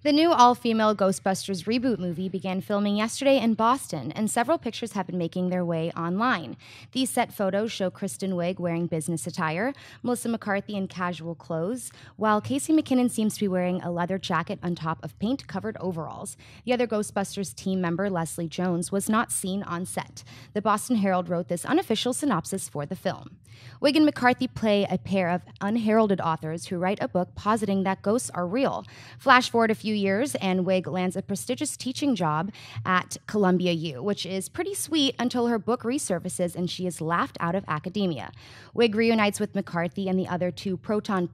The new all-female Ghostbusters Reboot movie began filming yesterday in Boston, and several pictures have been making their way online. These set photos show Kristen Wiig wearing business attire, Melissa McCarthy in casual clothes, while Casey McKinnon seems to be wearing a leather jacket on top of paint-covered overalls. The other Ghostbusters team member, Leslie Jones, was not seen on set. The Boston Herald wrote this unofficial synopsis for the film. Wiig and McCarthy play a pair of unheralded authors who write a book positing that ghosts are real. Flash forward a few years, and Wiig lands a prestigious teaching job at Columbia U, which is pretty sweet until her book resurfaces and she is laughed out of academia. Wiig reunites with McCarthy and the other two proton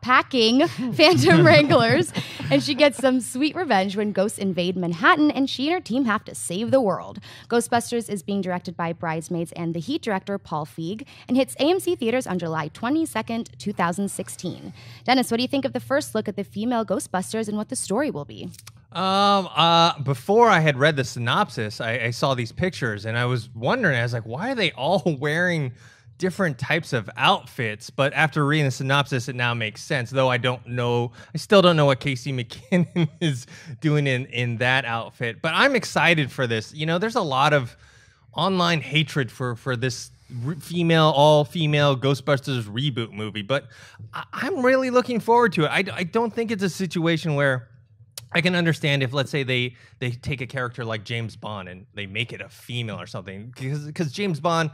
packing phantom wranglers, and she gets some sweet revenge when ghosts invade Manhattan and she and her team have to save the world. Ghostbusters is being directed by Bridesmaids and The Heat director Paul Feig and hits AMC theaters on July 22nd, 2016. Dennis, what do you think of the first look at the female Ghostbusters and what the story will be? Before I had read the synopsis, I saw these pictures and I was wondering, I was like, why are they all wearing different types of outfits? But after reading the synopsis, it now makes sense, though I still don't know what Casey McKinnon is doing in that outfit. But I'm excited for this. You know, there's a lot of online hatred for this all-female Ghostbusters reboot movie, but I'm really looking forward to it. I don't think it's a situation where I can understand if, let's say, they take a character like James Bond and they make it a female or something, because James Bond,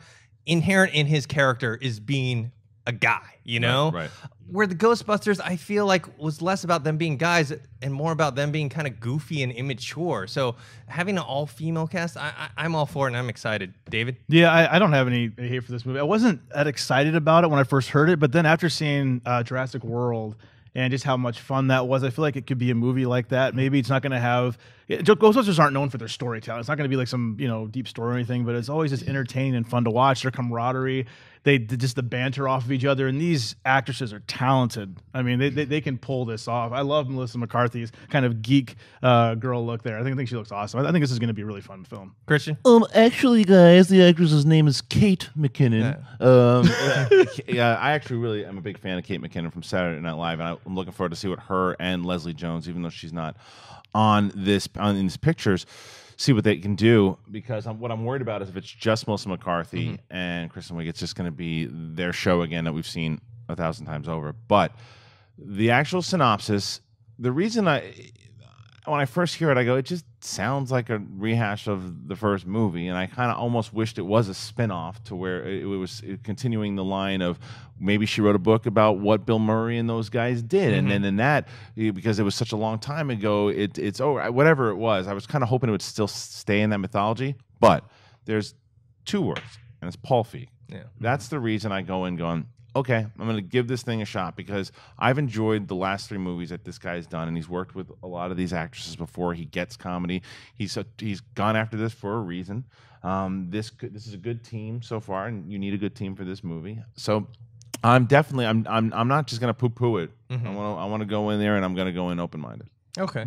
inherent in his character, is being a guy, you know? Right. Where the Ghostbusters, I feel like, was less about them being guys and more about them being kind of goofy and immature. So having an all-female cast, I'm all for it, and I'm excited. David? Yeah, I don't have any hate for this movie. I wasn't that excited about it when I first heard it, but then after seeing Jurassic World and just how much fun that was, I feel like it could be a movie like that. Maybe it's not going to have... Ghostbusters aren't known for their storytelling. It's not going to be like some deep story or anything, but it's always just entertaining and fun to watch. Their camaraderie, just the banter off of each other, and these actresses are talented. I mean, they can pull this off. I love Melissa McCarthy's kind of geek girl look there. I think she looks awesome. I think this is going to be a really fun film. Christian? Actually, guys, the actress's name is Kate McKinnon. Yeah, I actually really am a big fan of Kate McKinnon from Saturday Night Live, and I'm looking forward to see what her and Leslie Jones, even though she's not on these pictures, see what they can do, because what I'm worried about is if it's just Melissa McCarthy and Kristen Wiig, it's just going to be their show again that we've seen 1,000 times over. But the actual synopsis, the reason when I first hear it, I go, it just sounds like a rehash of the first movie, and I kind of almost wished it was a spin-off to where it was continuing the line of maybe she wrote a book about what Bill Murray and those guys did, and then in that, because it was such a long time ago, it's over. Whatever it was, I was kind of hoping it would still stay in that mythology, but there's two words, and it's Paul Feig. Yeah. That's the reason I go in going, okay, I'm going to give this thing a shot, because I've enjoyed the last 3 movies that this guy's done, and he's worked with a lot of these actresses before. He gets comedy. He's gone after this for a reason. This is a good team so far, and you need a good team for this movie. So I'm not just going to poo-poo it. I want to go in there, and I'm going to go in open-minded. Okay.